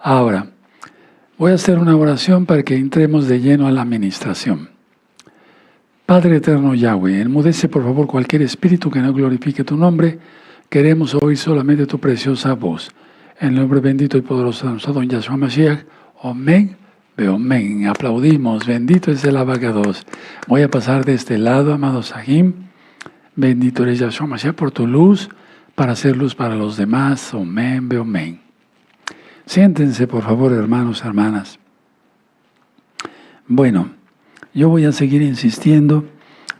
Ahora, voy a hacer una oración para que entremos de lleno a la administración. Padre eterno Yahweh, enmudece por favor cualquier espíritu que no glorifique tu nombre. Queremos oír solamente tu preciosa voz. En el nombre bendito y poderoso de nuestro don Yahshua Mashiach. Amén. Amén. Aplaudimos. Bendito es el abacados. Voy a pasar de este lado, amado Sahim. Bendito eres Yahshua Mashiach por tu luz, para hacer luz para los demás. Amén. Amén. Siéntense, por favor, hermanos, hermanas. Bueno, yo voy a seguir insistiendo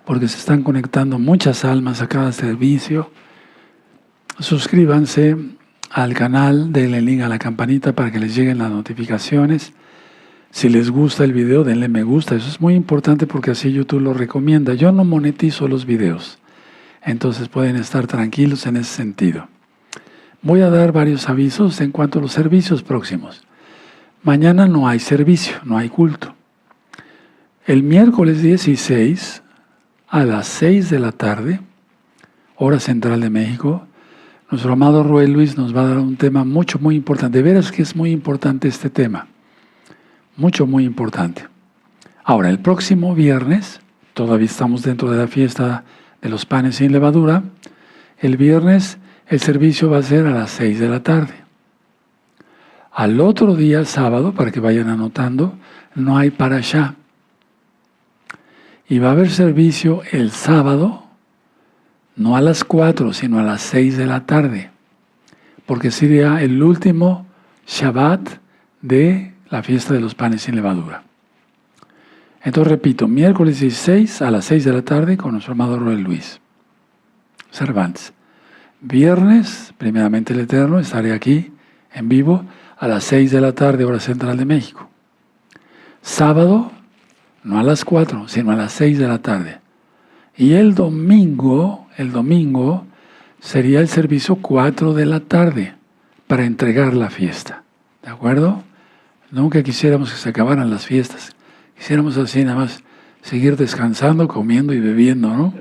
porque se están conectando muchas almas a cada servicio. Suscríbanse al canal, denle link a la campanita para que les lleguen las notificaciones. Si les gusta el video, denle me gusta. Eso es muy importante porque así YouTube lo recomienda. Yo no monetizo los videos, entonces pueden estar tranquilos en ese sentido. Voy a dar varios avisos en cuanto a los servicios próximos. Mañana no hay servicio, no hay culto. El miércoles 16 a las 6 de la tarde, hora central de México, nuestro amado Roel Luis nos va a dar un tema muy importante. De veras que es muy importante este tema. Muy importante. Ahora, el próximo viernes, todavía estamos dentro de la fiesta de los panes sin levadura. El viernes el servicio va a ser a las 6 de la tarde. Al otro día, sábado, para que vayan anotando, no hay parashá. Y va a haber servicio el sábado, no a las 4, sino a las 6 de la tarde, porque sería el último Shabbat de la fiesta de los panes sin levadura. Entonces, repito, miércoles 16 a las 6 de la tarde con nuestro amado Roel Luis Cervantes. Viernes, primeramente el Eterno, estaré aquí en vivo a las 6 de la tarde, hora central de México. Sábado, no a las 4, sino a las 6 de la tarde. Y el domingo sería el servicio 4 de la tarde para entregar la fiesta. ¿De acuerdo? Nunca quisiéramos que se acabaran las fiestas. Quisiéramos así nada más seguir descansando, comiendo y bebiendo, ¿no?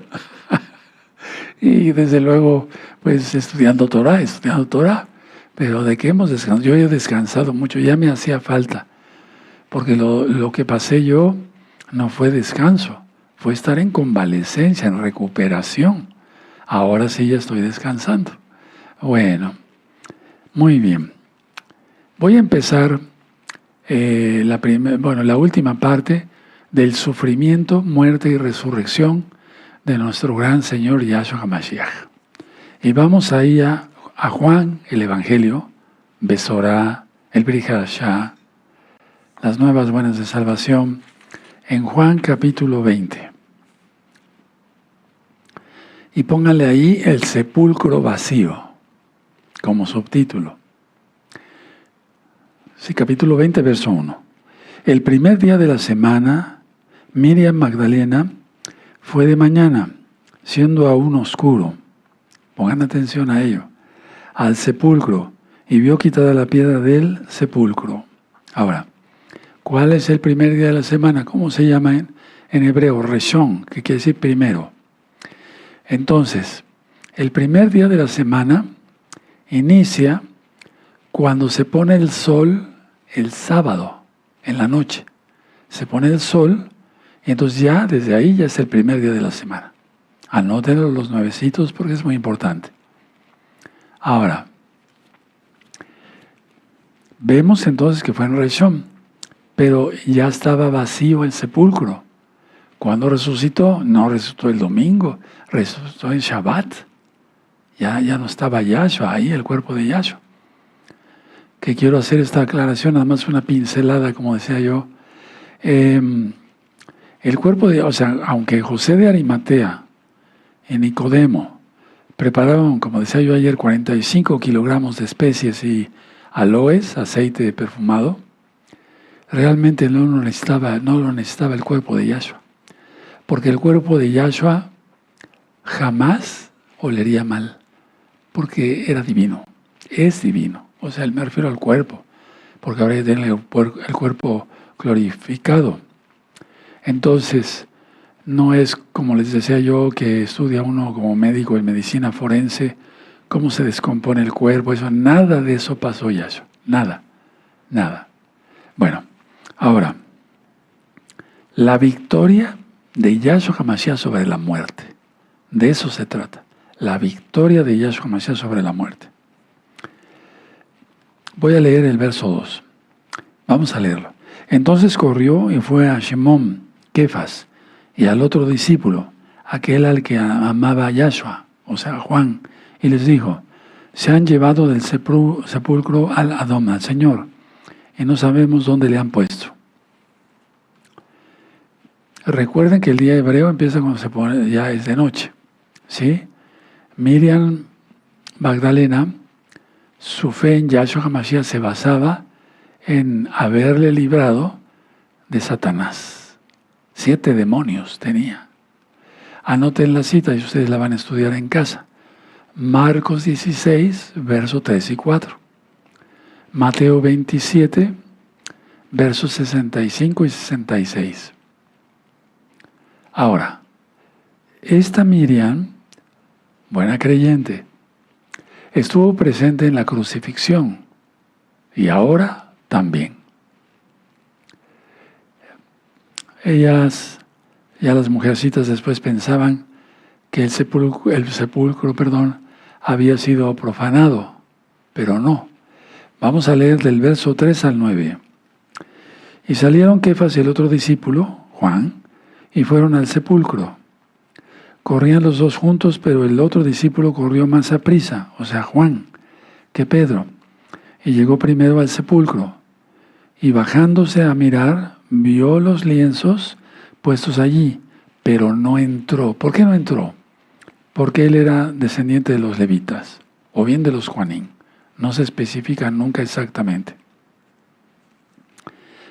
Y desde luego, pues estudiando Torah. Pero ¿de qué hemos descansado? Yo he descansado mucho, ya me hacía falta. Porque lo que pasé yo no fue descanso, fue estar en convalecencia, en recuperación. Ahora sí ya estoy descansando. Bueno, muy bien. Voy a empezar la última parte del sufrimiento, muerte y resurrección de nuestro gran Señor Yahshua HaMashiach. Y vamos ahí a Juan, el Evangelio, Besorá, el Brit Hadashah, las nuevas buenas de salvación, en Juan capítulo 20. Y póngale ahí el sepulcro vacío, como subtítulo. Sí, capítulo 20, verso 1. El primer día de la semana, Miriam Magdalena fue de mañana, siendo aún oscuro. Pongan atención a ello. Al sepulcro, y vio quitada la piedra del sepulcro. Ahora, ¿cuál es el primer día de la semana? ¿Cómo se llama en hebreo? Reshon, que quiere decir primero. Entonces, el primer día de la semana inicia cuando se pone el sol el sábado, en la noche. Se pone el sol y entonces ya desde ahí ya es el primer día de la semana. Anótenlo los nuevecitos porque es muy importante. Ahora, vemos entonces que fue en Reshon, pero ya estaba vacío el sepulcro. Cuando resucitó, no resucitó el domingo, resucitó en Shabbat. Ya no estaba Yahshua ahí, el cuerpo de Yahshua. Que quiero hacer esta aclaración, nada más una pincelada, como decía yo. El cuerpo de, aunque José de Arimatea y Nicodemo preparaban, como decía yo ayer, 45 kilogramos de especies y aloes, aceite perfumado, realmente no lo necesitaba el cuerpo de Yahshua. Porque el cuerpo de Yahshua jamás olería mal, porque era divino, es divino. O sea, me refiero al cuerpo, porque ahora ya tiene el cuerpo glorificado. Entonces, no es como les decía yo, que estudia uno como médico en medicina forense, cómo se descompone el cuerpo, nada de eso pasó Yahshua, nada. Nada. Bueno, ahora, la victoria de Yahshua HaMashiach sobre la muerte. De eso se trata. La victoria de Yahshua HaMashiach sobre la muerte. Voy a leer el verso 2. Vamos a leerlo. Entonces corrió y fue a Shimón, Kefas, y al otro discípulo, aquel al que amaba a Yahshua, o sea, Juan, y les dijo: se han llevado del sepulcro al Adón, al Señor, y no sabemos dónde le han puesto. Recuerden que el día hebreo empieza cuando se pone, ya es de noche, ¿sí? Miriam Magdalena, su fe en Yahshua HaMashiach se basaba en haberle librado de Satanás. 7 demonios tenía. Anoten la cita y ustedes la van a estudiar en casa. Marcos 16, versos 3 y 4. Mateo 27, versos 65 y 66. Ahora, esta Miriam, buena creyente, estuvo presente en la crucifixión y ahora también. Ellas, ya las mujercitas después pensaban que el sepulcro, había sido profanado, pero no. Vamos a leer del verso 3 al 9. Y salieron Kefas y el otro discípulo, Juan, y fueron al sepulcro. Corrían los dos juntos, pero el otro discípulo corrió más a prisa, o sea, Juan, que Pedro, y llegó primero al sepulcro. Y bajándose a mirar, vio los lienzos puestos allí, pero no entró. ¿Por qué no entró? Porque él era descendiente de los levitas, o bien de los Juanín. No se especifica nunca exactamente.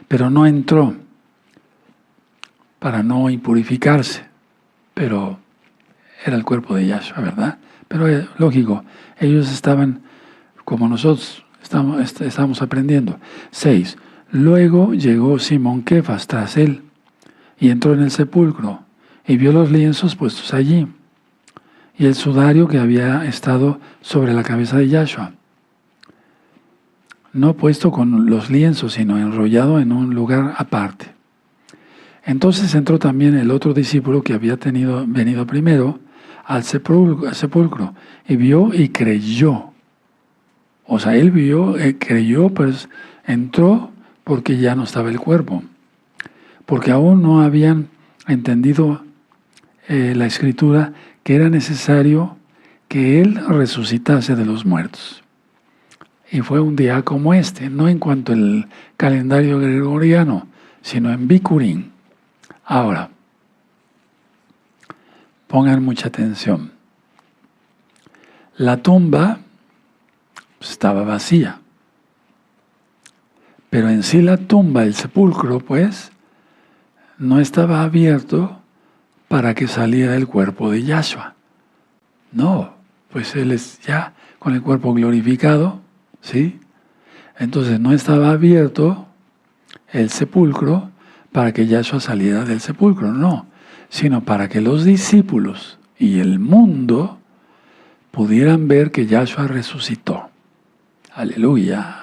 Pero no entró para no impurificarse, pero era el cuerpo de Yahshua, ¿verdad? Pero lógico, ellos estaban como nosotros estamos aprendiendo. 6. Luego llegó Simón Kefas tras él y entró en el sepulcro y vio los lienzos puestos allí y el sudario que había estado sobre la cabeza de Yahshua, no puesto con los lienzos, sino enrollado en un lugar aparte. Entonces entró también el otro discípulo que había venido primero al sepulcro y vio y creyó. O sea, él vio, creyó, pues entró porque ya no estaba el cuerpo. Porque aún no habían entendido la Escritura que era necesario que él resucitase de los muertos. Y fue un día como este, no en cuanto al calendario gregoriano, sino en Bikurim. Ahora, pongan mucha atención. La tumba estaba vacía. Pero en sí la tumba, el sepulcro, pues, no estaba abierto para que saliera el cuerpo de Yahshua. No, pues él es ya con el cuerpo glorificado, ¿sí? Entonces no estaba abierto el sepulcro para que Yahshua saliera del sepulcro, no, sino para que los discípulos y el mundo pudieran ver que Yahshua resucitó. Aleluya.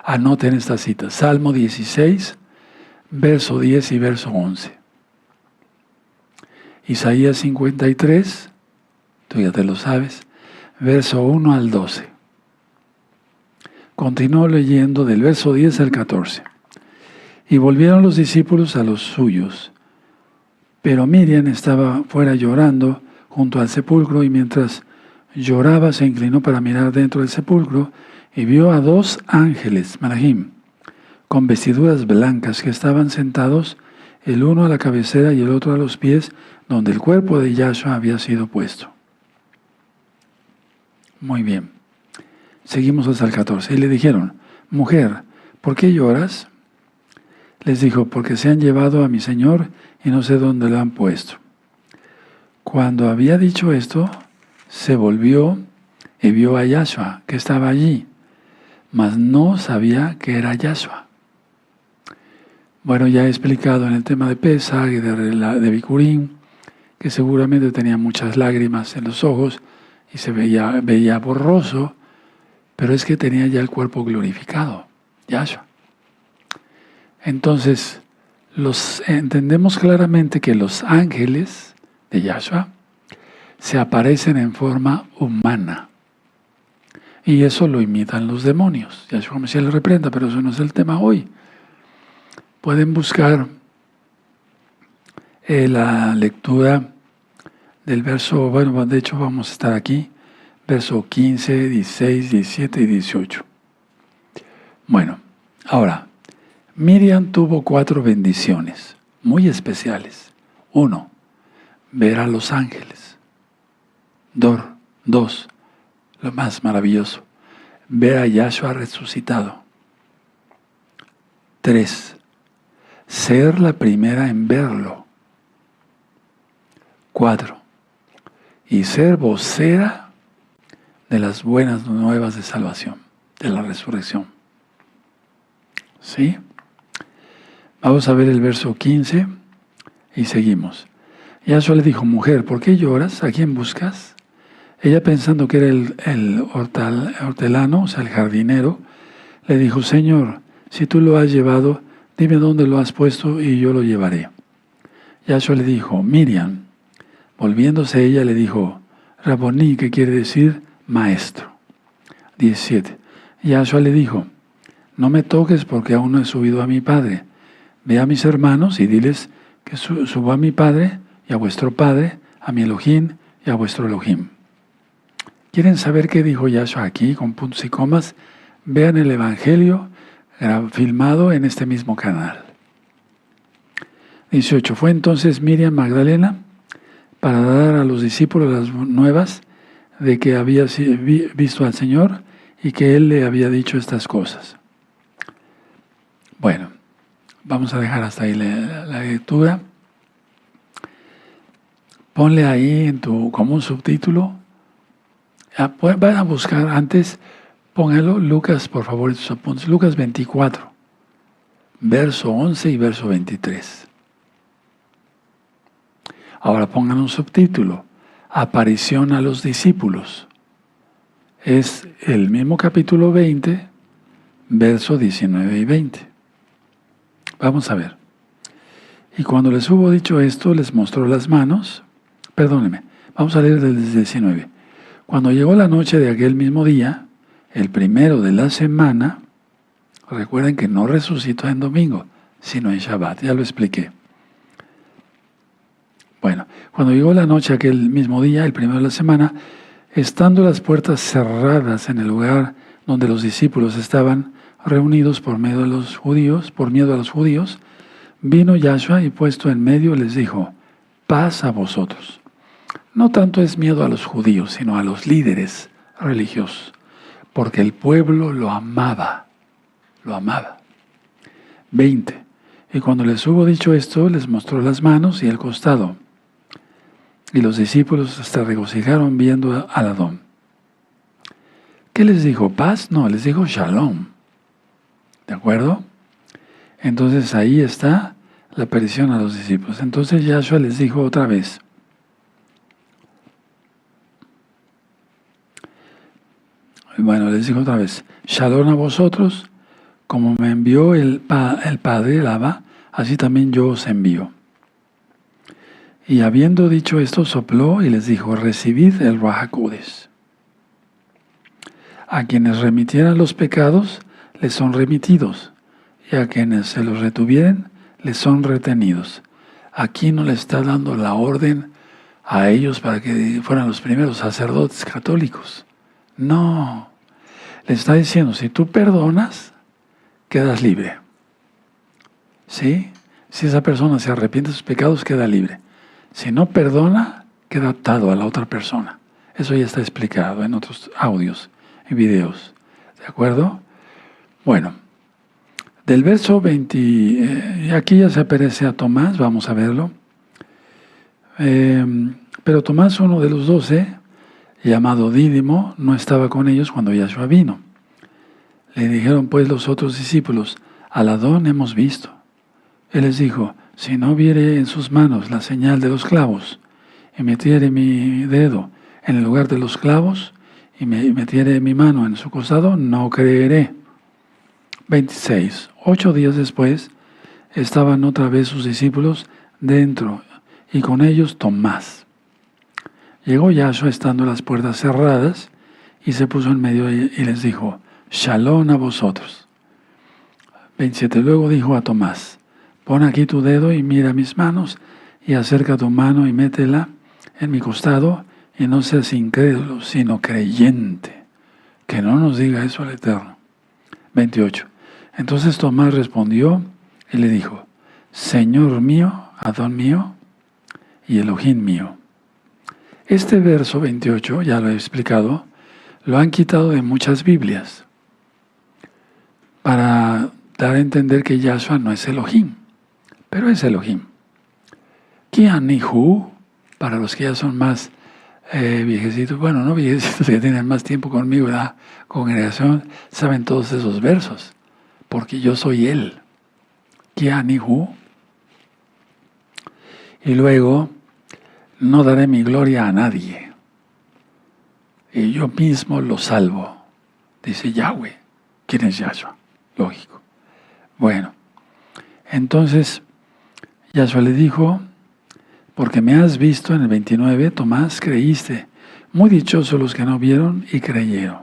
Anoten esta cita, Salmo 16, verso 10 y verso 11. Isaías 53, tú ya te lo sabes, verso 1 al 12. Continuó leyendo del verso 10 al 14. Y volvieron los discípulos a los suyos, pero Miriam estaba fuera llorando junto al sepulcro, y mientras lloraba se inclinó para mirar dentro del sepulcro y vio a 2 ángeles, malajim, con vestiduras blancas, que estaban sentados, el uno a la cabecera y el otro a los pies, donde el cuerpo de Yahshua había sido puesto. Muy bien. Seguimos hasta el 14. Y le dijeron: mujer, ¿por qué lloras? Les dijo: porque se han llevado a mi Señor y no sé dónde lo han puesto. Cuando había dicho esto, se volvió y vio a Yahshua, que estaba allí, mas no sabía que era Yahshua. Bueno, ya he explicado en el tema de Pesach y de Bikurim, que seguramente tenía muchas lágrimas en los ojos y se veía borroso, pero es que tenía ya el cuerpo glorificado. Yahshua. Entonces, entendemos claramente que los ángeles de Yahshua se aparecen en forma humana. Y eso lo imitan los demonios. Yahshua Mashiach le reprenda, pero eso no es el tema hoy. Pueden buscar la lectura del verso, bueno, de hecho vamos a estar aquí, verso 15, 16, 17 y 18. Bueno, ahora, Miriam tuvo 4 bendiciones muy especiales. 1, ver a los ángeles. 2, lo más maravilloso, ver a Yahshua resucitado. 3, ser la primera en verlo. 4, y ser vocera de las buenas nuevas de salvación, de la resurrección. ¿Sí? Vamos a ver el verso 15 y seguimos. Yahshua le dijo, mujer, ¿por qué lloras? ¿A quién buscas? Ella, pensando que era el hortelano, o sea, el jardinero, le dijo, Señor, si tú lo has llevado, dime dónde lo has puesto y yo lo llevaré. Yahshua le dijo, Miriam. Volviéndose ella le dijo, Raboní, que quiere decir maestro. 17. Yahshua le dijo, no me toques porque aún no he subido a mi Padre. Ve a mis hermanos y diles que subo a mi Padre y a vuestro Padre, a mi Elohim y a vuestro Elohim. ¿Quieren saber qué dijo Yahshua aquí con puntos y comas? Vean el Evangelio filmado en este mismo canal. 18. Fue entonces Miriam Magdalena para dar a los discípulos las nuevas de que había visto al Señor y que Él le había dicho estas cosas. Bueno, vamos a dejar hasta ahí la lectura. Ponle ahí como un subtítulo. Van a buscar antes, póngalo, Lucas, por favor, sus apuntes. Lucas 24, verso 11 y verso 23. Ahora pongan un subtítulo, aparición a los discípulos. Es el mismo capítulo 20, verso 19 y 20. Vamos a ver. Y cuando les hubo dicho esto, les mostró las manos. Perdónenme, vamos a leer desde el 19. Cuando llegó la noche de aquel mismo día, el primero de la semana, recuerden que no resucitó en domingo, sino en Shabbat, ya lo expliqué. Bueno, cuando llegó la noche aquel mismo día, el primero de la semana, estando las puertas cerradas en el lugar donde los discípulos estaban reunidos por miedo a los judíos, vino Yahshua y puesto en medio les dijo, paz a vosotros. No tanto es miedo a los judíos, sino a los líderes religiosos, porque el pueblo lo amaba. 20. Y cuando les hubo dicho esto, les mostró las manos y el costado. Y los discípulos se regocijaron viendo al Adón. ¿Qué les dijo? ¿Paz? No, les dijo Shalom. ¿De acuerdo? Entonces ahí está la aparición a los discípulos. Entonces Yahshua les dijo otra vez. Bueno, les dijo otra vez, Shalom a vosotros, como me envió el Padre, el Abba, así también yo os envío. Y habiendo dicho esto, sopló y les dijo, recibid el Ruach HaKodesh. A quienes remitieran los pecados, les son remitidos, y a quienes se los retuvieren, les son retenidos. Aquí no le está dando la orden a ellos para que fueran los primeros sacerdotes católicos. No, le está diciendo, si tú perdonas, quedas libre. ¿Sí? Si esa persona se arrepiente de sus pecados, queda libre. Si no perdona, queda atado a la otra persona. Eso ya está explicado en otros audios y videos. ¿De acuerdo? Bueno, del verso 20, aquí ya se aparece a Tomás, vamos a verlo. Pero Tomás, uno de los 12, llamado Dídimo, no estaba con ellos cuando Yahshua vino. Le dijeron pues los otros discípulos, al Adón hemos visto. Él les dijo, si no viere en sus manos la señal de los clavos, y metiere mi dedo en el lugar de los clavos, y metiere mi mano en su costado, no creeré. 26. 8 días después estaban otra vez sus discípulos dentro y con ellos Tomás. Llegó Yahshua estando las puertas cerradas y se puso en medio y les dijo: Shalom a vosotros. 27. Luego dijo a Tomás: pon aquí tu dedo y mira mis manos, y acerca tu mano y métela en mi costado, y no seas incrédulo, sino creyente. Que no nos diga eso al Eterno. 28. Entonces Tomás respondió y le dijo: Señor mío, Adón mío y Elohim mío. Este verso 28, ya lo he explicado, lo han quitado de muchas Biblias para dar a entender que Yahshua no es Elohim, pero es Elohim. Kianihu, para los que ya son más viejecitos, bueno, no viejecitos, que tienen más tiempo conmigo, la congregación, saben todos esos versos, porque yo soy Él. Kianihu. Y luego, no daré mi gloria a nadie, y yo mismo lo salvo, dice Yahweh. ¿Quién es Yahshua? Lógico. Bueno, entonces Yahshua le dijo: porque me has visto, en el 29, Tomás, creíste. Muy dichosos los que no vieron y creyeron.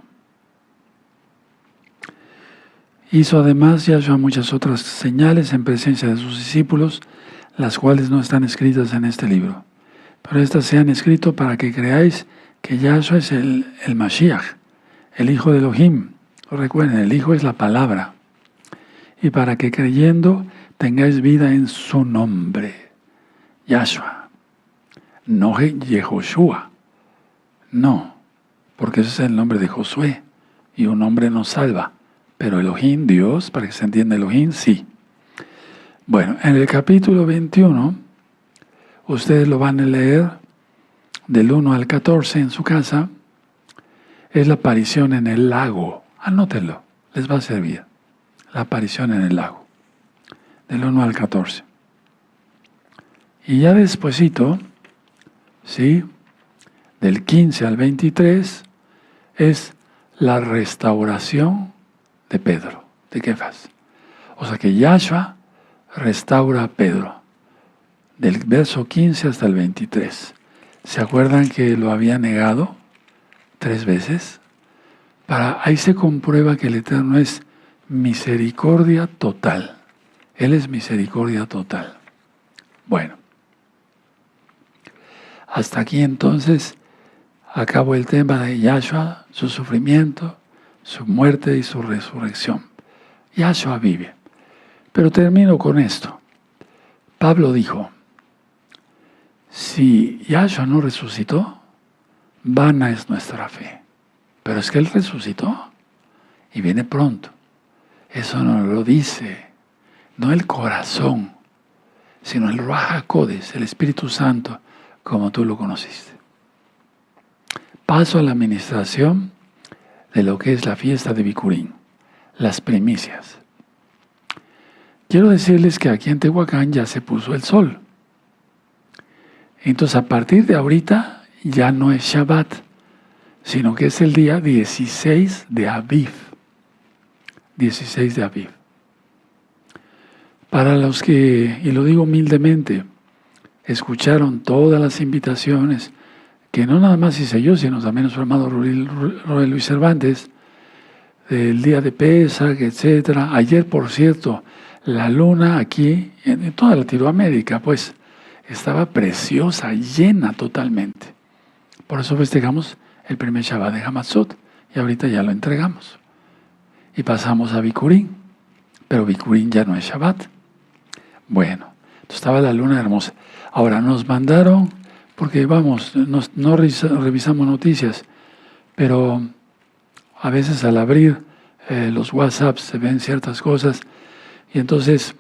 Hizo además Yahshua muchas otras señales en presencia de sus discípulos, las cuales no están escritas en este libro. Pero estas se han escrito para que creáis que Yahshua es el Mashiach, el Hijo de Elohim. Recuerden, el Hijo es la palabra. Y para que creyendo tengáis vida en su nombre. Yahshua. No Yehoshua. No, porque ese es el nombre de Josué. Y un hombre nos salva. Pero Elohim, Dios, para que se entienda Elohim, sí. Bueno, en el capítulo 21, ustedes lo van a leer del 1 al 14 en su casa. Es la aparición en el lago. Anótenlo, les va a servir. La aparición en el lago, del 1 al 14. Y ya despuesito, ¿sí?, del 15 al 23, es la restauración de Pedro, de Kefas. O sea que Yahshua restaura a Pedro, del verso 15 hasta el 23. ¿Se acuerdan que lo había negado 3 veces? Ahí se comprueba que el Eterno es misericordia total. Él es misericordia total. Bueno, hasta aquí entonces acabo el tema de Yahshua, su sufrimiento, su muerte y su resurrección. Yahshua vive. Pero termino con esto. Pablo dijo: si Yahshua no resucitó, vana es nuestra fe. Pero es que Él resucitó y viene pronto. Eso no lo dice, no el corazón, sino el Ruach HaKodesh, el Espíritu Santo, como tú lo conociste. Paso a la administración de lo que es la fiesta de Bikurim, las primicias. Quiero decirles que aquí en Tehuacán ya se puso el sol. Entonces, a partir de ahorita ya no es Shabbat, sino que es el día 16 de Aviv. 16 de Aviv. Para los que, y lo digo humildemente, escucharon todas las invitaciones, que no nada más hice yo, sino también nuestro amado Roel Luis Cervantes, del día de Pesach, etc. Ayer, por cierto, la luna aquí, en toda Latinoamérica, pues, estaba preciosa, llena totalmente. Por eso festejamos el primer Shabbat de Hamatzot, y ahorita ya lo entregamos. Y pasamos a Bikurim, pero Bikurim ya no es Shabbat. Bueno, entonces estaba la luna hermosa. Ahora nos mandaron, porque vamos, no revisamos noticias, pero a veces al abrir los WhatsApps se ven ciertas cosas, y entonces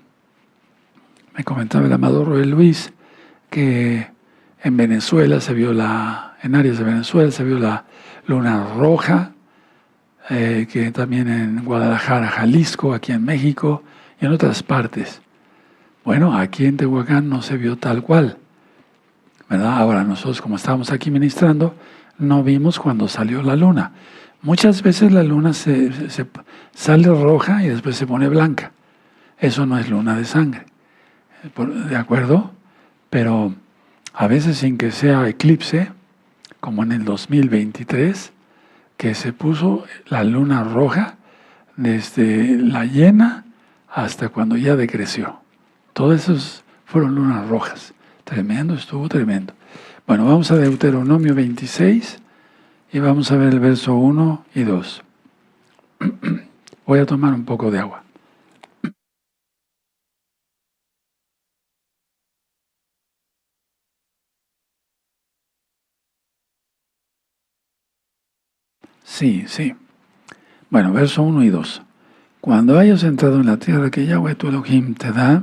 me comentaba el amado Roel Luis que en Venezuela en áreas de Venezuela se vio la luna roja, que también en Guadalajara, Jalisco, aquí en México y en otras partes. Bueno, aquí en Tehuacán no se vio tal cual, ¿verdad? Ahora nosotros, como estábamos aquí ministrando, no vimos cuando salió la luna. Muchas veces la luna sale roja y después se pone blanca. Eso no es luna de sangre, ¿de acuerdo? Pero a veces sin que sea eclipse, como en el 2023, que se puso la luna roja desde la llena hasta cuando ya decreció. Todas esas fueron lunas rojas. Tremendo, estuvo tremendo. Bueno, vamos a Deuteronomio 26 y vamos a ver el verso 1 y 2. Voy a tomar un poco de agua. Sí, sí. Bueno, verso 1 y 2. Cuando hayas entrado en la tierra que Yahweh tu Elohim te da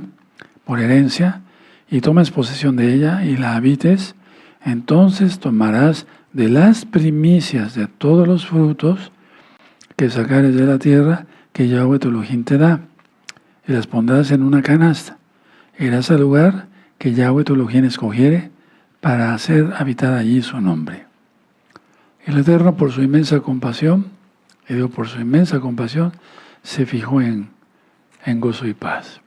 por herencia, y tomes posesión de ella y la habites, entonces tomarás de las primicias de todos los frutos que sacares de la tierra que Yahweh tu Elohim te da, y las pondrás en una canasta. Irás al lugar que Yahweh tu Elohim escogiere para hacer habitar allí su nombre. El Eterno, por su inmensa compasión, se fijó en gozo y paz.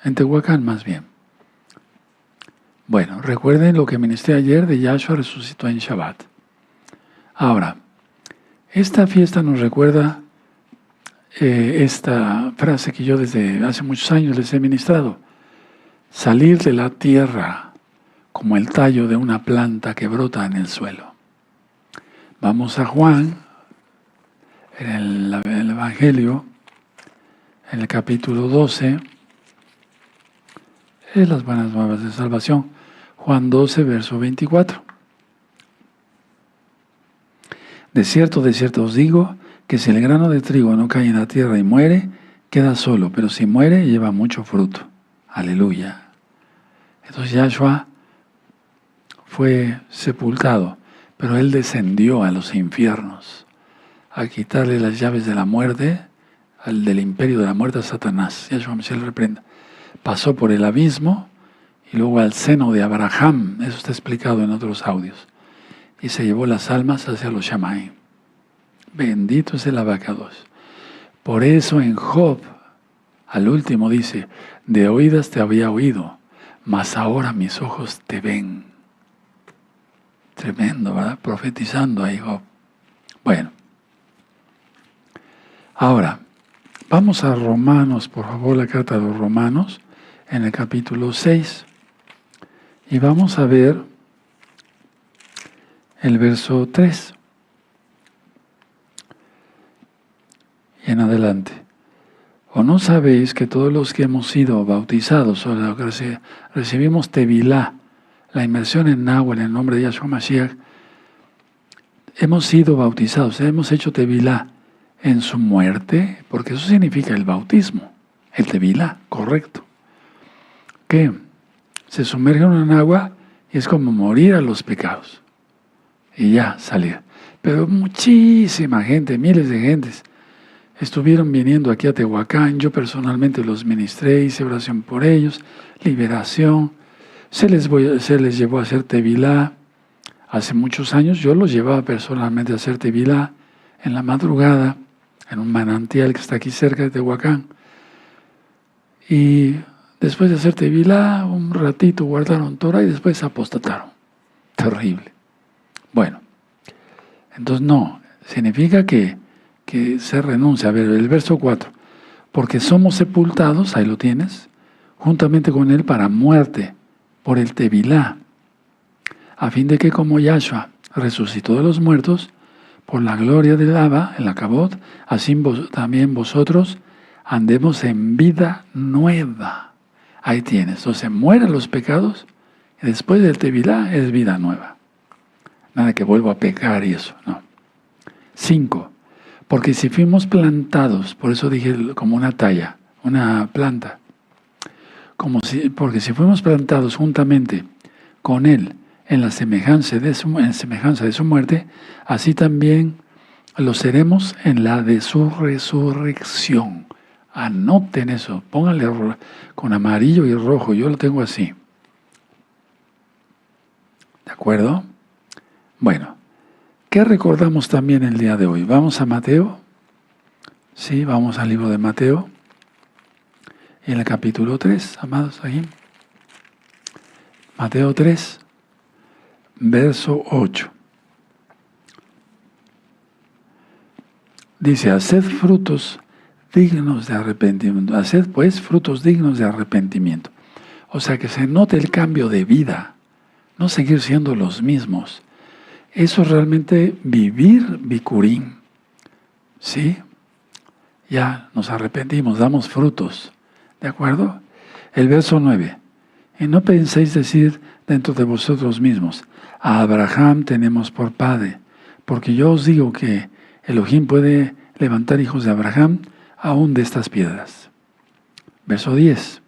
En Tehuacán, más bien. Bueno, recuerden lo que ministré ayer de Yahshua resucitó en Shabbat. Ahora, esta fiesta nos recuerda esta frase que yo desde hace muchos años les he ministrado. Salir de la tierra como el tallo de una planta que brota en el suelo. Vamos a Juan, en el Evangelio, en el capítulo 12, es las buenas nuevas de salvación. Juan 12, verso 24. De cierto os digo, que si el grano de trigo no cae en la tierra y muere, queda solo, pero si muere, lleva mucho fruto. Aleluya. Entonces Yahshua fue sepultado, pero Él descendió a los infiernos a quitarle las llaves de la muerte, del imperio de la muerte a Satanás. Yahshua Mashiach lo reprenda. Pasó por el abismo y luego al seno de Abraham, eso está explicado en otros audios, y se llevó las almas hacia los Shamayim. Bendito es el abacados. Por eso en Job, al último dice, de oídas te había oído, mas ahora mis ojos te ven. Tremendo, ¿verdad? Profetizando ahí Job. Bueno, ahora, vamos a Romanos, por favor, la carta de los Romanos, en el capítulo 6, y vamos a ver el verso 3. Y en adelante. ¿O no sabéis que todos los que hemos sido bautizados, o los que recibimos Tevilá, la inmersión en agua en el nombre de Yahshua Mashiach, hemos sido bautizados, hemos hecho Tevilá en su muerte? Porque eso significa el bautismo, el Tevilá, correcto. Que se sumerge en agua y es como morir a los pecados. Y ya, salir. Pero muchísima gente, miles de gentes, estuvieron viniendo aquí a Tehuacán. Yo personalmente los ministré, hice oración por ellos, liberación. Se les llevó a hacer Tevilá. Hace muchos años yo los llevaba personalmente a hacer Tevilá en la madrugada, en un manantial que está aquí cerca de Tehuacán. Y después de hacer Tevilá, un ratito guardaron Torah y después apostataron. Terrible. Bueno, entonces no, significa que se renuncia. A ver, el verso 4. Porque somos sepultados, ahí lo tienes, juntamente con Él para muerte, por el Tevilá, a fin de que como Yahshua resucitó de los muertos, por la gloria del Abba, el Akabot, así también vosotros andemos en vida nueva. Ahí tienes. O sea, mueren los pecados y después del Tevilá es vida nueva. Nada que vuelva a pecar y eso, no. 5. Porque si fuimos plantados, por eso dije como una talla, una planta, porque si fuimos plantados juntamente con Él en la semejanza de su muerte, así también lo seremos en la de su resurrección. Anoten eso, pónganle con amarillo y rojo, yo lo tengo así. ¿De acuerdo? Bueno, ¿Qué recordamos también el día de hoy? Vamos a Mateo. Sí, vamos al libro de Mateo. En el capítulo 3, amados, aquí. Mateo 3, verso 8. Dice, haced frutos dignos de arrepentimiento. Haced pues frutos dignos de arrepentimiento. O sea, que se note el cambio de vida, no seguir siendo los mismos. Eso es realmente vivir Bikurim. ¿Sí? Ya nos arrepentimos, damos frutos. ¿De acuerdo? El verso 9. Y no penséis decir dentro de vosotros mismos, a Abraham tenemos por padre, porque yo os digo que Elohim puede levantar hijos de Abraham aún de estas piedras. Verso 10.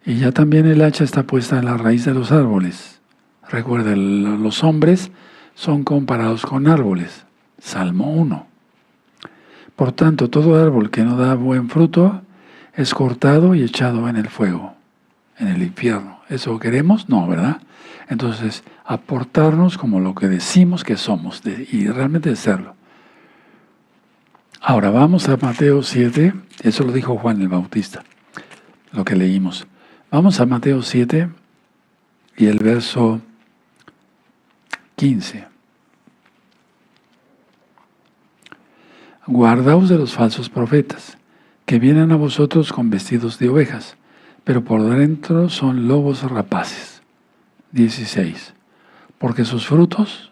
Y ya también el hacha está puesta en la raíz de los árboles. Recuerda, los hombres son comparados con árboles. Salmo 1. Por tanto, todo árbol que no da buen fruto es cortado y echado en el fuego, en el infierno. ¿Eso queremos? No, ¿verdad? Entonces, aportarnos como lo que decimos que somos y realmente serlo. Ahora, vamos a Mateo 7. Eso lo dijo Juan el Bautista, lo que leímos. Vamos a Mateo 7 y el verso 15. Guardaos de los falsos profetas, que vienen a vosotros con vestidos de ovejas, pero por dentro son lobos rapaces. 16. Porque por sus frutos,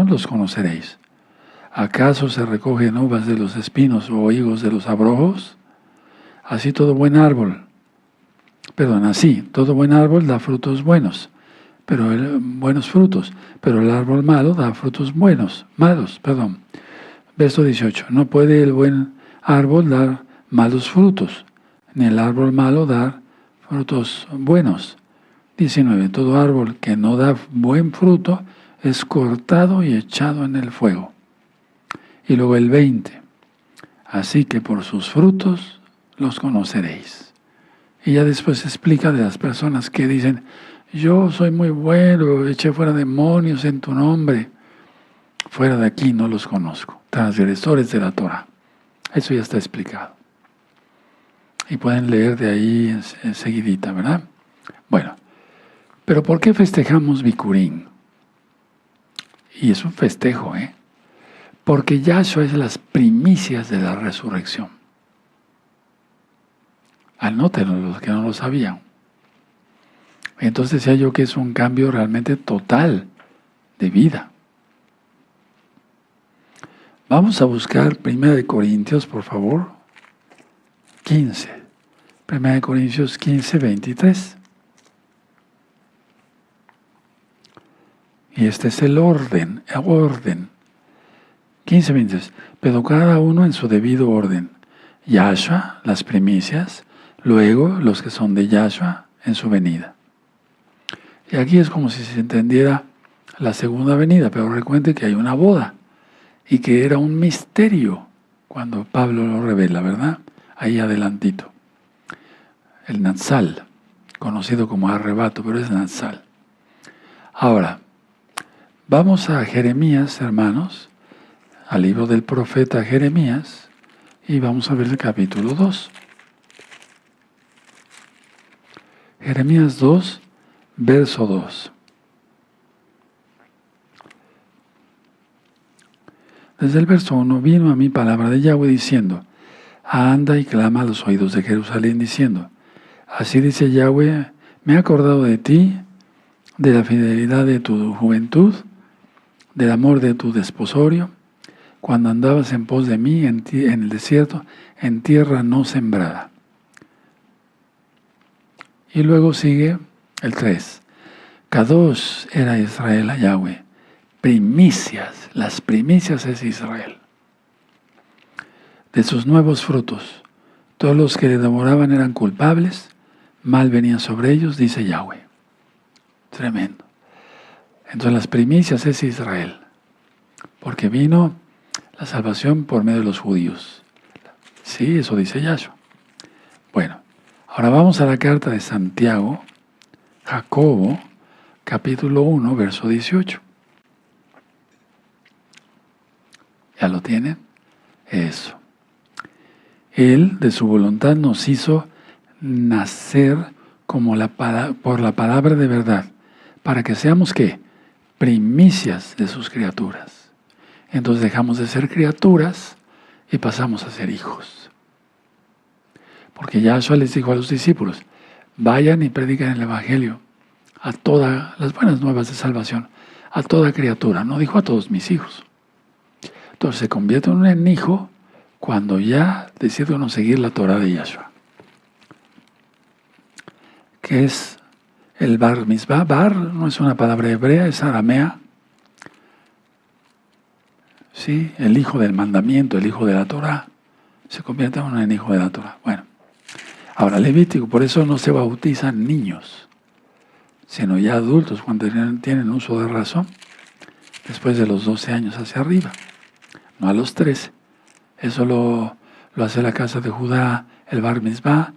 los conoceréis. ¿Acaso se recogen uvas de los espinos o higos de los abrojos? Así todo buen árbol da frutos buenos, buenos frutos, pero el árbol malo da frutos malos. Verso 18. No puede el buen árbol dar malos frutos, ni el árbol malo dar frutos buenos. 19. Todo árbol que no da buen fruto es cortado y echado en el fuego. Y luego el 20. Así que por sus frutos los conoceréis. Y ya después explica de las personas que dicen, yo soy muy bueno, eché fuera demonios en tu nombre. Fuera de aquí no los conozco. Transgresores de la Torah. Eso ya está explicado. Y pueden leer de ahí enseguidita, ¿verdad? Bueno, pero ¿por qué festejamos Bikurim? Y es un festejo, porque Yahshua es las primicias de la resurrección. Anótenlo los que no lo sabían. Entonces decía yo que es un cambio realmente total de vida. Vamos a buscar 1 Corintios, por favor, 15. 1 Corintios 15, 23. Y este es el orden. 15, 23. Pero cada uno en su debido orden. Yahshua, las primicias, luego los que son de Yahshua en su venida. Y aquí es como si se entendiera la segunda venida, pero recuerde que hay una boda y que era un misterio cuando Pablo lo revela, ¿verdad? Ahí adelantito. El Natsal, conocido como arrebato, pero es Natsal. Ahora, vamos a Jeremías, hermanos, al libro del profeta Jeremías, y vamos a ver el capítulo 2. Jeremías 2, verso 2. Desde el verso 1 vino a mí palabra de Yahweh diciendo, anda y clama a los oídos de Jerusalén diciendo, así dice Yahweh, me he acordado de ti, de la fidelidad de tu juventud, del amor de tu desposorio, cuando andabas en pos de mí en el desierto, en tierra no sembrada. Y luego sigue el 3. Kadosh era Israel a Yahweh. Primicias, las primicias es Israel. De sus nuevos frutos, todos los que le devoraban eran culpables, mal venía sobre ellos, dice Yahweh. Tremendo. Entonces las primicias es Israel, porque vino la salvación por medio de los judíos. Sí, eso dice Yahshua. Bueno, ahora vamos a la carta de Santiago, Jacobo, capítulo 1, verso 18. ¿Ya lo tienen? Eso. Él, de su voluntad, nos hizo nacer como por la palabra de verdad, para que seamos, ¿qué? Primicias de sus criaturas. Entonces dejamos de ser criaturas y pasamos a ser hijos. Porque Yahshua les dijo a los discípulos, vayan y predican el Evangelio a todas las buenas nuevas de salvación, a toda criatura. No dijo a todos mis hijos. Entonces se convierte uno en hijo cuando ya decide uno seguir la Torah de Yahshua. ¿Qué es el bar mitzvah? Bar no es una palabra hebrea, es aramea. Sí, el hijo del mandamiento, el hijo de la Torah. Se convierte uno en hijo de la Torah. Bueno, ahora Levítico, por eso no se bautizan niños, sino ya adultos cuando tienen uso de razón, después de los 12 años hacia arriba, no a los 13. Eso lo hace la casa de Judá, el bar mitzvah,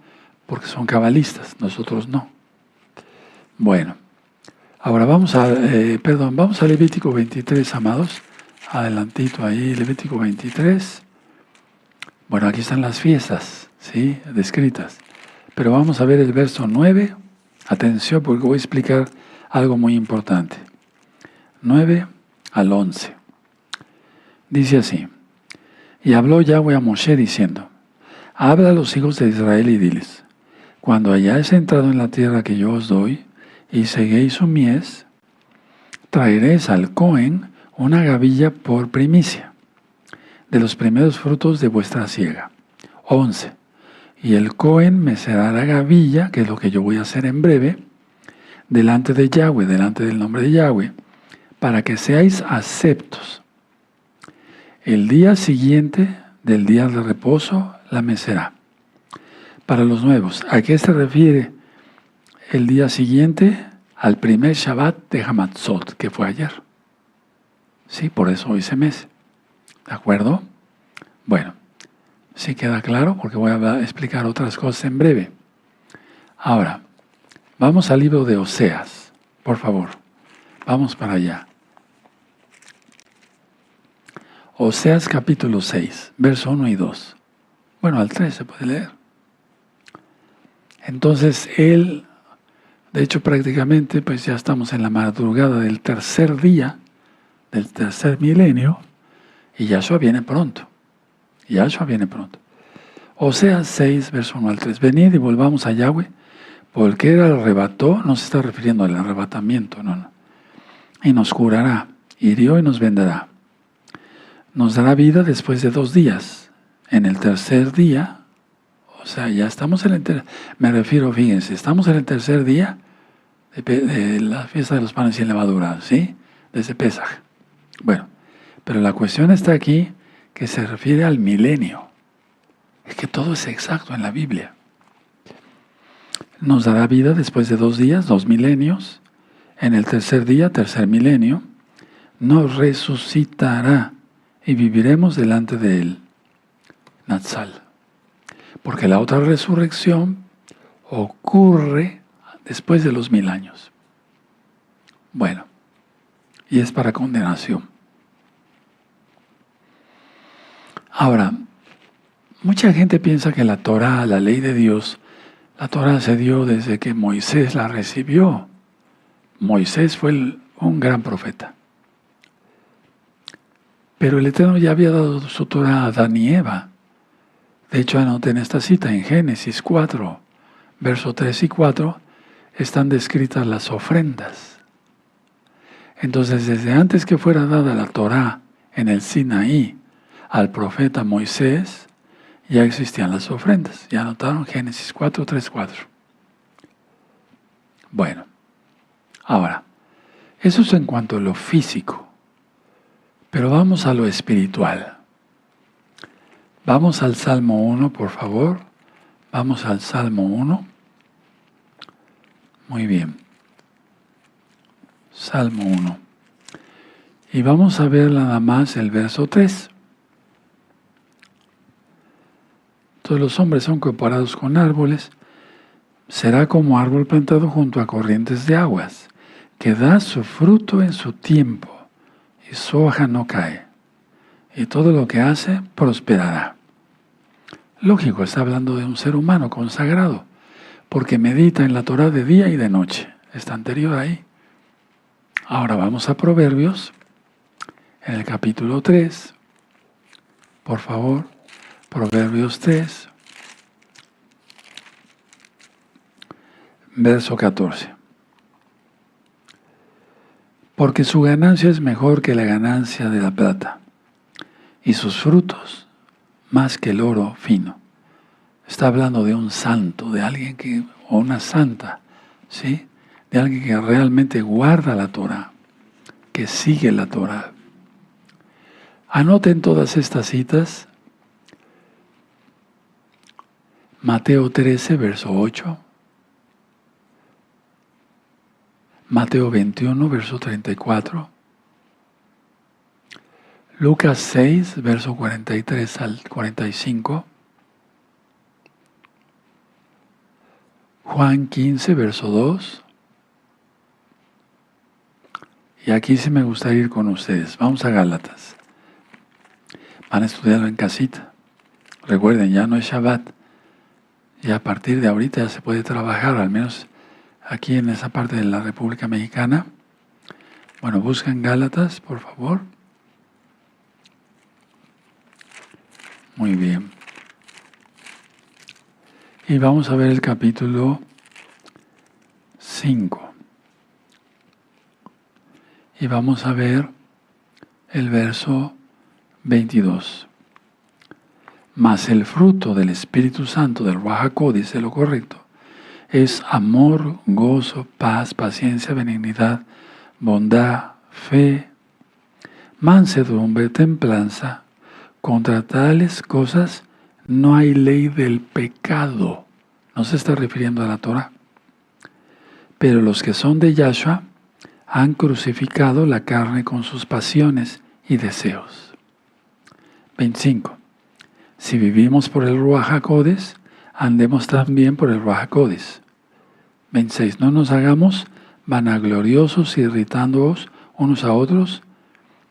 porque son cabalistas, nosotros no. Bueno, ahora vamos a Levítico 23, amados. Adelantito ahí, Levítico 23. Bueno, aquí están las fiestas, ¿sí? Descritas. Pero vamos a ver el verso 9. Atención, porque voy a explicar algo muy importante. 9 al 11. Dice así. Y habló Yahweh a Moshe diciendo, habla a los hijos de Israel y diles, cuando hayáis entrado en la tierra que yo os doy, y seguéis su mies, traeréis al Cohen una gavilla por primicia, de los primeros frutos de vuestra siega. 11. Y el Cohen mecerá la gavilla, que es lo que yo voy a hacer en breve, delante de Yahweh, delante del nombre de Yahweh, para que seáis aceptos. El día siguiente del día de reposo la mecerá. Para los nuevos, ¿a qué se refiere el día siguiente? Al primer Shabbat de Hamatzot, que fue ayer. Sí, por eso hoy se mece. ¿De acuerdo? Bueno, sí queda claro porque voy a explicar otras cosas en breve. Ahora, vamos al libro de Oseas, por favor. Vamos para allá. Oseas capítulo 6, verso 1 y 2. Bueno, al 3 se puede leer. Entonces él, de hecho prácticamente pues ya estamos en la madrugada del tercer día, del tercer milenio, y Yahshua viene pronto. Yahshua viene pronto. Oseas 6, verso 1 al 3. Venid y volvamos a Yahweh, porque Él arrebató, no se está refiriendo al arrebatamiento, no. Y nos curará, hirió y nos vendará. Nos dará vida después de 2 días. En el tercer día, o sea, ya estamos en el me refiero, fíjense, estamos en el tercer día de la fiesta de los panes sin levadura, ¿sí? Desde Pesaj. Bueno, pero la cuestión está aquí que se refiere al milenio. Es que todo es exacto en la Biblia. Nos dará vida después de 2 días, 2 milenios. En el tercer día, tercer milenio, nos resucitará y viviremos delante de Él. Natsal. Porque la otra resurrección ocurre después de los 1000 años. Bueno, y es para condenación. Ahora, mucha gente piensa que la Torah, la ley de Dios, la Torah se dio desde que Moisés la recibió. Moisés fue un gran profeta. Pero el Eterno ya había dado su Torah a Adán y Eva. De hecho, anoten esta cita en Génesis 4, versos 3 y 4, están descritas las ofrendas. Entonces, desde antes que fuera dada la Torah en el Sinaí al profeta Moisés, ya existían las ofrendas. Ya anotaron Génesis 4, 3, 4. Bueno, ahora, eso es en cuanto a lo físico. Pero vamos a lo espiritual. Vamos al Salmo 1, por favor. Vamos al Salmo 1. Muy bien. Salmo 1. Y vamos a ver nada más el verso 3. Todos los hombres son comparados con árboles. Será como árbol plantado junto a corrientes de aguas, que da su fruto en su tiempo, y su hoja no cae, y todo lo que hace prosperará. Lógico, está hablando de un ser humano consagrado, porque medita en la Torá de día y de noche. Está anterior ahí. Ahora vamos a Proverbios, en el capítulo 3. Por favor, Proverbios 3, verso 14. Porque su ganancia es mejor que la ganancia de la plata, y sus frutos más que el oro fino. Está hablando de un santo, de alguien que, o una santa, ¿sí? De alguien que realmente guarda la Torah, que sigue la Torah. Anoten todas estas citas. Mateo 13, verso 8. Mateo 21, verso 34. Lucas 6, verso 43 al 45. Juan 15, verso 2. Y aquí sí me gustaría ir con ustedes. Vamos a Gálatas. Van a estudiarlo en casita. Recuerden, ya no es Shabbat. Y a partir de ahorita ya se puede trabajar, al menos aquí en esa parte de la República Mexicana. Bueno, buscan Gálatas, por favor. Muy bien. Y vamos a ver el capítulo 5. Y vamos a ver el verso 22. Mas el fruto del Espíritu Santo, del Ruach HaKodesh, de lo correcto, es amor, gozo, paz, paciencia, benignidad, bondad, fe, mansedumbre, templanza. Contra tales cosas no hay ley del pecado. No se está refiriendo a la Torah. Pero los que son de Yahshua han crucificado la carne con sus pasiones y deseos. 25. Si vivimos por el Ruach HaKodesh, andemos también por el Ruach HaKodesh. 26. No nos hagamos vanagloriosos, irritándoos unos a otros,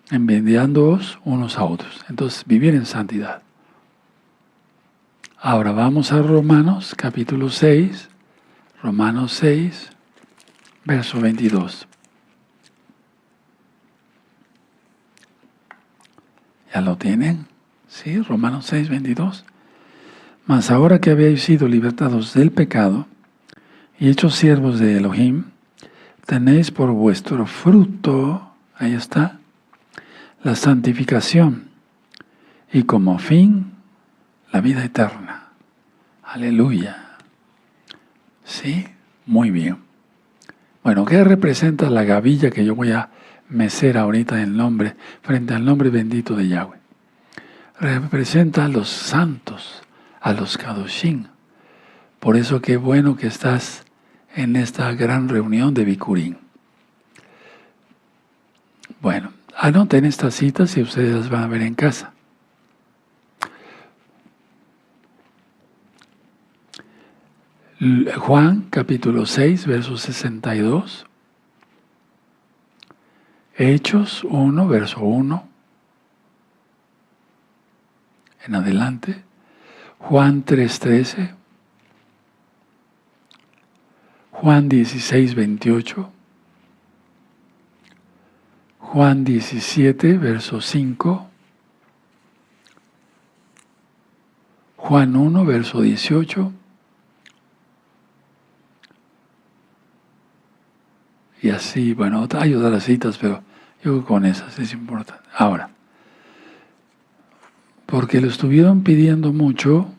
envidiándoos unos a otros. Entonces, vivir en santidad. Ahora vamos a Romanos, capítulo 6. Romanos 6, verso 22. ¿Ya lo tienen? Sí, Romanos 6, 22. Mas ahora que habéis sido libertados del pecado y hechos siervos de Elohim, tenéis por vuestro fruto, ahí está, la santificación y como fin la vida eterna. Aleluya. Sí, muy bien. Bueno, ¿qué representa la gavilla que yo voy a mecer ahorita en nombre, frente al nombre bendito de Yahweh? Representa a los santos, a los Kadoshim. Por eso qué bueno que estás en esta gran reunión de Bikurim. Bueno, anoten estas citas y ustedes las van a ver en casa. Juan capítulo 6, verso 62. Hechos 1, verso 1. En adelante. Juan 3:13. Juan 16, 28. Juan 17, verso 5. Juan 1, verso 18. Y así, bueno, hay otras citas, pero yo creo que con esas es importante. Ahora, porque lo estuvieron pidiendo mucho,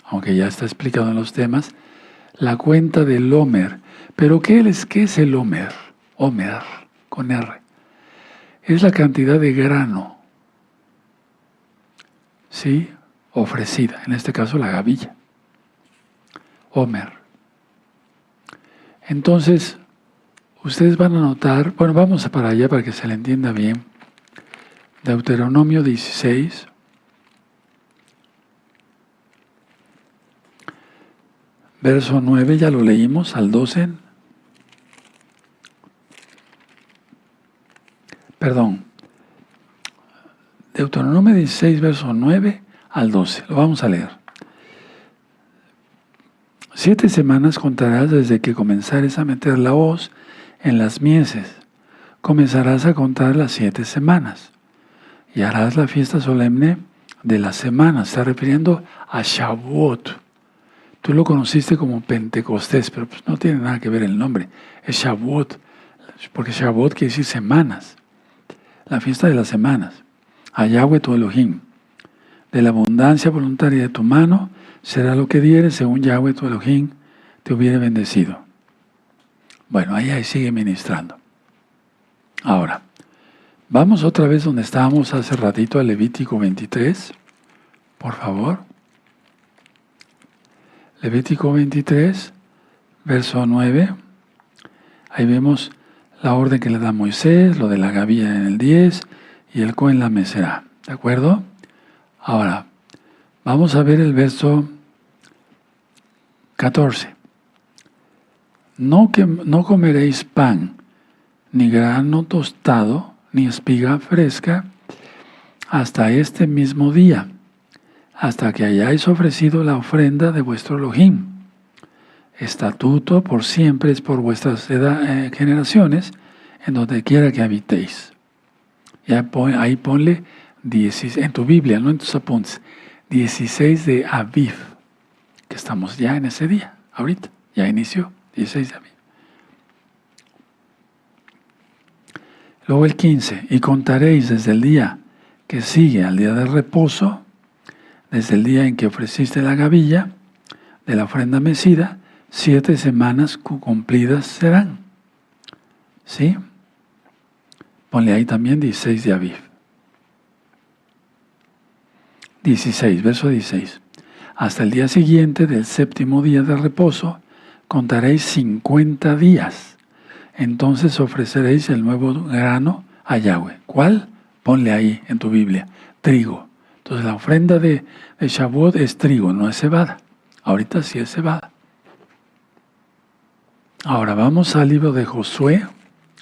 aunque ya está explicado en los temas, la cuenta del Homer. ¿Pero qué es el Homer? Homer, con R. Es la cantidad de grano, ¿sí? Ofrecida, en este caso la gavilla. Homer. Entonces, ustedes van a notar, bueno, vamos para allá para que se le entienda bien. Deuteronomio 16. Verso 9, ya lo leímos, al 12. Perdón. Deuteronomio 16, verso 9 al 12. Lo vamos a leer. 7 semanas contarás desde que comenzares a meter la hoz en las mieses. Comenzarás a contar las 7 semanas. Y harás la fiesta solemne de las semanas. Está refiriendo a Shavuot. Tú lo conociste como Pentecostés, pero pues no tiene nada que ver el nombre. Es Shavuot, porque Shavuot quiere decir semanas. La fiesta de las semanas. A Yahweh tu Elohim. De la abundancia voluntaria de tu mano será lo que dieres, según Yahweh tu Elohim te hubiere bendecido. Bueno, ahí sigue ministrando. Ahora, vamos otra vez donde estábamos hace ratito, a Levítico 23, por favor. Levítico 23, verso 9. Ahí vemos la orden que le da Moisés, lo de la gavilla en el 10 y el cohen la meserá. ¿De acuerdo? Ahora, vamos a ver el verso 14. No comeréis pan, ni grano tostado, ni espiga fresca, hasta este mismo día, hasta que hayáis ofrecido la ofrenda de vuestro Elohim. Estatuto por siempre es por vuestras generaciones, en donde quiera que habitéis. Ahí ponle 16, en tu Biblia, no en tus apuntes, 16 de Aviv, que estamos ya en ese día, ahorita, ya inició, 16 de Aviv. Luego el 15, y contaréis desde el día que sigue al día de reposo, desde el día en que ofreciste la gavilla de la ofrenda mecida, 7 semanas cumplidas serán. ¿Sí? Ponle ahí también 16 de Aviv. 16, verso 16. Hasta el día siguiente del 7º día de reposo, contaréis 50 días. Entonces ofreceréis el nuevo grano a Yahweh. ¿Cuál? Ponle ahí en tu Biblia. Trigo. Entonces la ofrenda de Shavuot es trigo, no es cebada. Ahorita sí es cebada. Ahora vamos al libro de Josué,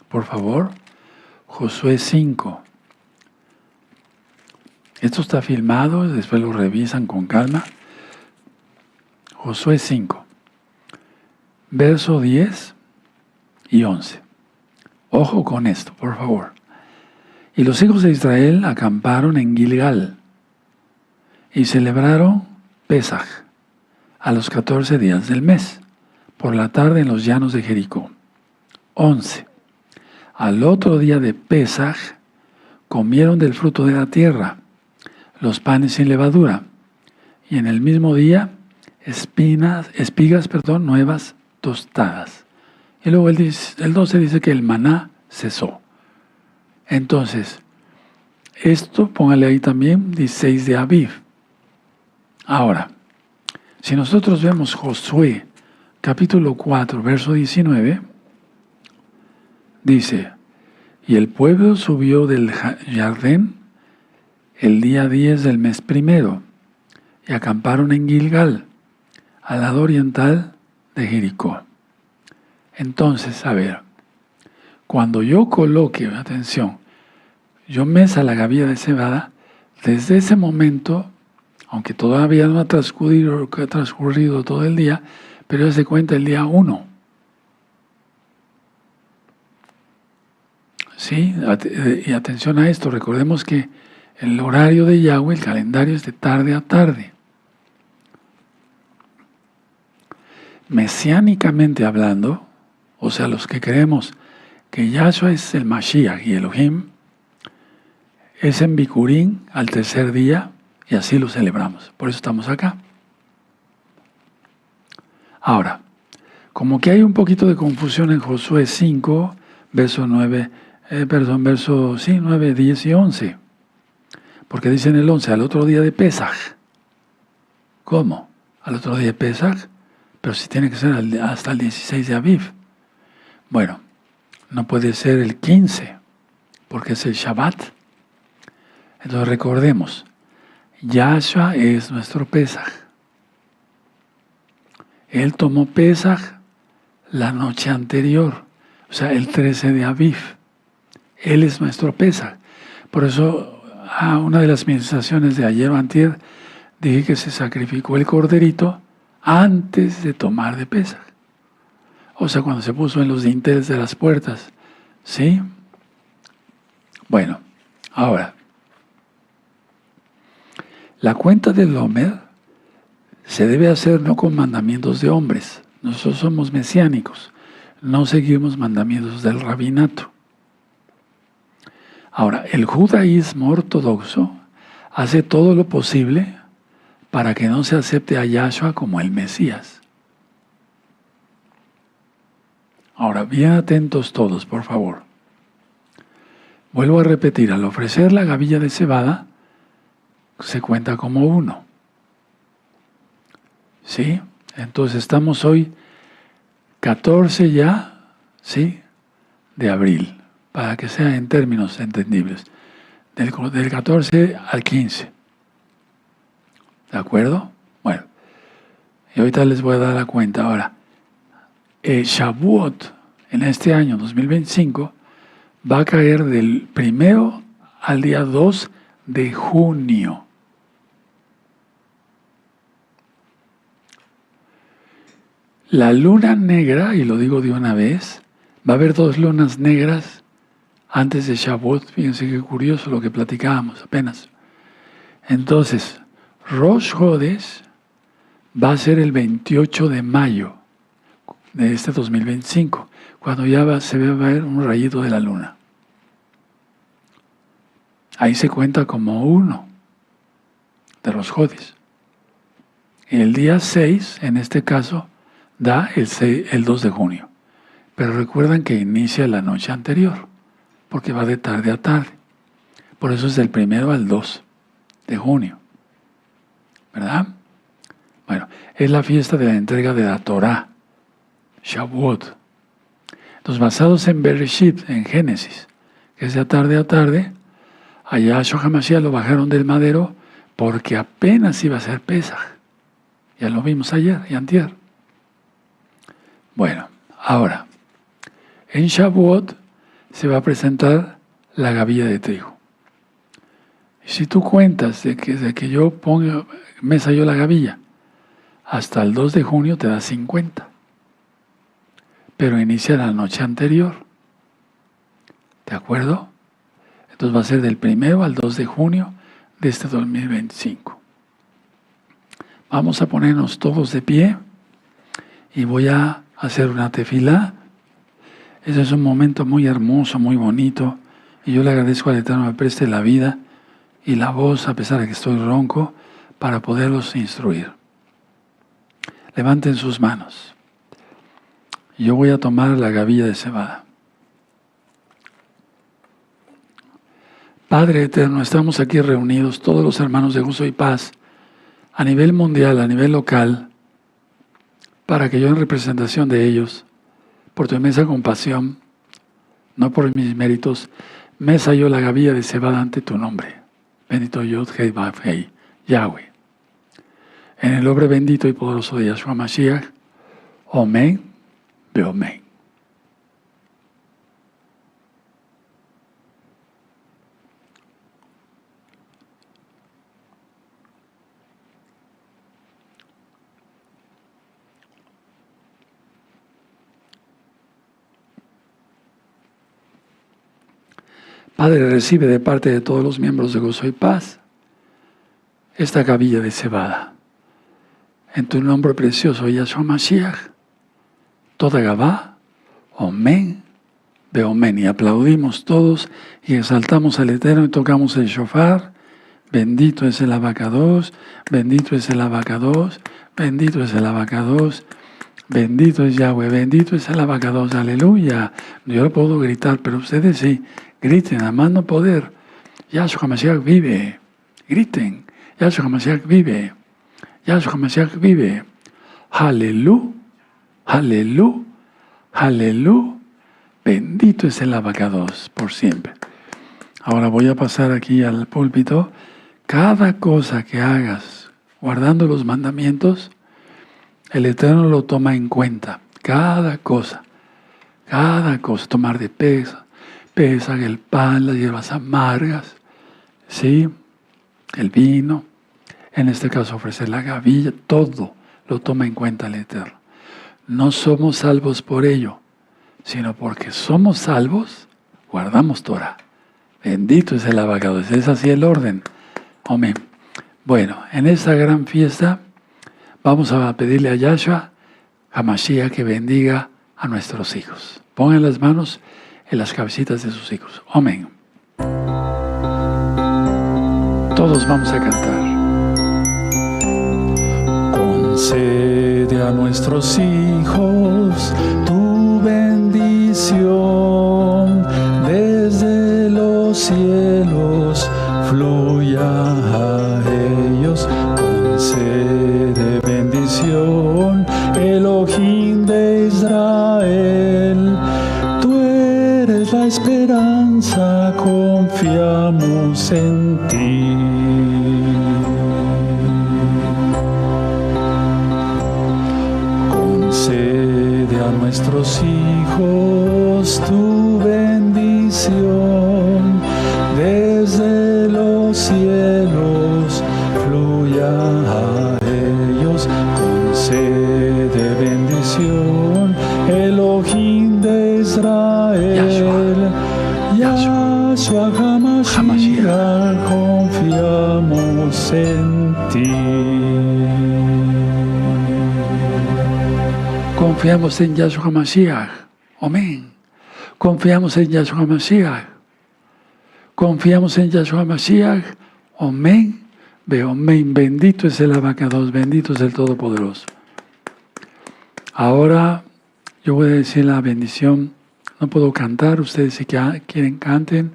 por favor. Josué 5. Esto está filmado, después lo revisan con calma. Josué 5, verso 10 y 11. Ojo con esto, por favor. Y los hijos de Israel acamparon en Gilgal y celebraron Pesaj a los 14 días del mes, por la tarde en los llanos de Jericó. 11. Al otro día de Pesaj comieron del fruto de la tierra, los panes sin levadura, y en el mismo día espigas nuevas tostadas. Y luego el 12 dice que el maná cesó. Entonces, esto póngale ahí también 16 de Aviv. Ahora, si nosotros vemos Josué, capítulo 4, verso 19, dice, y el pueblo subió del Jardín el día 10 del mes primero, y acamparon en Gilgal, al lado oriental de Jericó. Entonces, a ver, cuando yo coloque, atención, yo mesa la gavilla de cebada, desde ese momento, aunque todavía no ha transcurrido todo el día, pero se cuenta el día 1. ¿Sí? Y atención a esto, recordemos que el horario de Yahweh, el calendario es de tarde a tarde. Mesiánicamente hablando, o sea, los que creemos que Yahshua es el Mashiach y Elohim, es en Bikurín al tercer día y así lo celebramos. Por eso estamos acá. Ahora, como que hay un poquito de confusión en Josué 5, verso 9, 9, 10 y 11. Porque dice en el 11, al otro día de Pesaj. ¿Cómo? ¿Al otro día de Pesaj? Pero si tiene que ser hasta el 16 de Aviv. Bueno, no puede ser el 15, porque es el Shabbat. Entonces recordemos, Yahshua es nuestro Pesaj. Él tomó Pesaj la noche anterior, o sea, el 13 de Aviv. Él es nuestro Pesaj. Por eso una de las ministraciones de ayer o antier, dije que se sacrificó el corderito antes de tomar de Pesaj. O sea, cuando se puso en los dinteles de las puertas. ¿Sí? Bueno, ahora, la cuenta del Omer se debe hacer no con mandamientos de hombres. Nosotros somos mesiánicos, no seguimos mandamientos del rabinato. Ahora, el judaísmo ortodoxo hace todo lo posible para que no se acepte a Yahshua como el Mesías. Ahora, bien atentos todos, por favor. Vuelvo a repetir, al ofrecer la gavilla de cebada, se cuenta como uno. ¿Sí? Entonces estamos hoy 14 ya, ¿sí?, de abril, para que sea en términos entendibles. Del 14 al 15. ¿De acuerdo? Bueno, y ahorita les voy a dar la cuenta. Ahora, Shavuot, en este año 2025, va a caer del 1 al día 2 de junio. La luna negra, y lo digo de una vez, va a haber 2 lunas negras antes de Shavuot. Fíjense qué curioso lo que platicábamos apenas. Entonces, Rosh Hodesh va a ser el 28 de mayo de este 2025, cuando ya se va a ver un rayito de la luna. Ahí se cuenta como uno de Rosh Hodesh. Y el día 6, en este caso, da el 2 de junio. Pero recuerden que inicia la noche anterior, porque va de tarde a tarde. Por eso es del 1 al 2 de junio. ¿Verdad? Bueno, es la fiesta de la entrega de la Torá, Shavuot. Entonces, basados en Bereshit, en Génesis, que es de tarde a tarde, a Yahshua HaMashiach lo bajaron del madero porque apenas iba a ser Pesaj. Ya lo vimos ayer y antier. Bueno, ahora, en Shavuot se va a presentar la gavilla de trigo. Y si tú cuentas de que yo mesa yo la gavilla, hasta el 2 de junio te da 50. Pero inicia la noche anterior. ¿De acuerdo? Entonces va a ser del 1 al 2 de junio de este 2025. Vamos a ponernos todos de pie y voy a hacer una tefilá. Ese es un momento muy hermoso, muy bonito, y yo le agradezco al Eterno que me preste la vida y la voz, a pesar de que estoy ronco, para poderlos instruir. Levanten sus manos. Yo voy a tomar la gavilla de cebada. Padre Eterno, estamos aquí reunidos, todos los hermanos de Gozo y Paz, a nivel mundial, a nivel local, para que yo en representación de ellos, por tu inmensa compasión, no por mis méritos, mesa yo la gavilla de cebada ante tu nombre. Bendito Yod Hei Vav Hei, Yahweh. En el nombre bendito y poderoso de Yahshua Mashiach, Omen, Beomen. Padre, recibe de parte de todos los miembros de Gozo y Paz esta gavilla de cebada. En tu nombre precioso, Yahshua Mashiach, toda Gabá, Omen, Beomen. Y aplaudimos todos y exaltamos al Eterno y tocamos el shofar. Bendito es el abacados, bendito es el abacados, bendito es el abacados, bendito es Yahweh, bendito es el abacados, aleluya. Yo no puedo gritar, pero ustedes sí. Griten, a más no poder. Yahshua HaMashiach vive. Griten. Yahshua HaMashiach vive. Yahshua HaMashiach vive. Aleluya. Aleluya. Aleluya. Bendito es el abacados por siempre. Ahora voy a pasar aquí al púlpito. Cada cosa que hagas guardando los mandamientos, el Eterno lo toma en cuenta. Cada cosa. Tomar de Pesaj el pan, las hierbas amargas, sí, el vino, en este caso ofrecer la gavilla, todo lo toma en cuenta el Eterno. No somos salvos por ello, sino porque somos salvos, guardamos Torah. Bendito es el abacados. Es así el orden. Amén. Bueno, en esta gran fiesta vamos a pedirle a Yahshua, a Mashiach, que bendiga a nuestros hijos. Pongan las manos en las cabecitas de sus hijos. Amén. Todos vamos a cantar. Concede a nuestros hijos tu bendición, desde los cielos fluya a ellos. Concede bendición, Elohim de Israel. Tú eres la esperanza, confiamos en ti. Concede a nuestros hijos tu bendición, desde los cielos fluya a ellos. Concede bendición, Elohim de Israel. Yahshua HaMashiach, confiamos en ti. Confiamos en Yahshua HaMashiach. Amén. Confiamos en Yahshua HaMashiach. Confiamos en Yahshua HaMashiach. Amén. Amén. Bendito es el Abacados, bendito es el Todopoderoso. Ahora yo voy a decir la bendición. No puedo cantar, ustedes si quieren canten.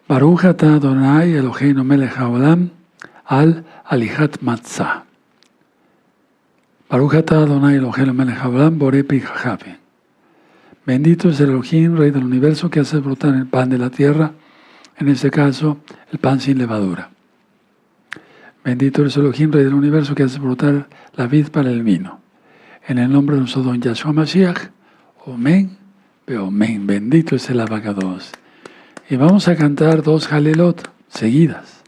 Baruch atah Adonai Eloheinu melech haolam al alichat matzah. Baruch atah Adonai Eloheinu melech haolam borei pi chacham. Bendito es el Elohim, Rey del universo, que hace brotar el pan de la tierra, en este caso, el pan sin levadura. Bendito es el Elohim, Rey del universo, que hace brotar la vid para el vino. En el nombre de nuestro don Yahshua Mashiach, amén, amén. Bendito es el Abacados. Y vamos a cantar 2 Halelot seguidas.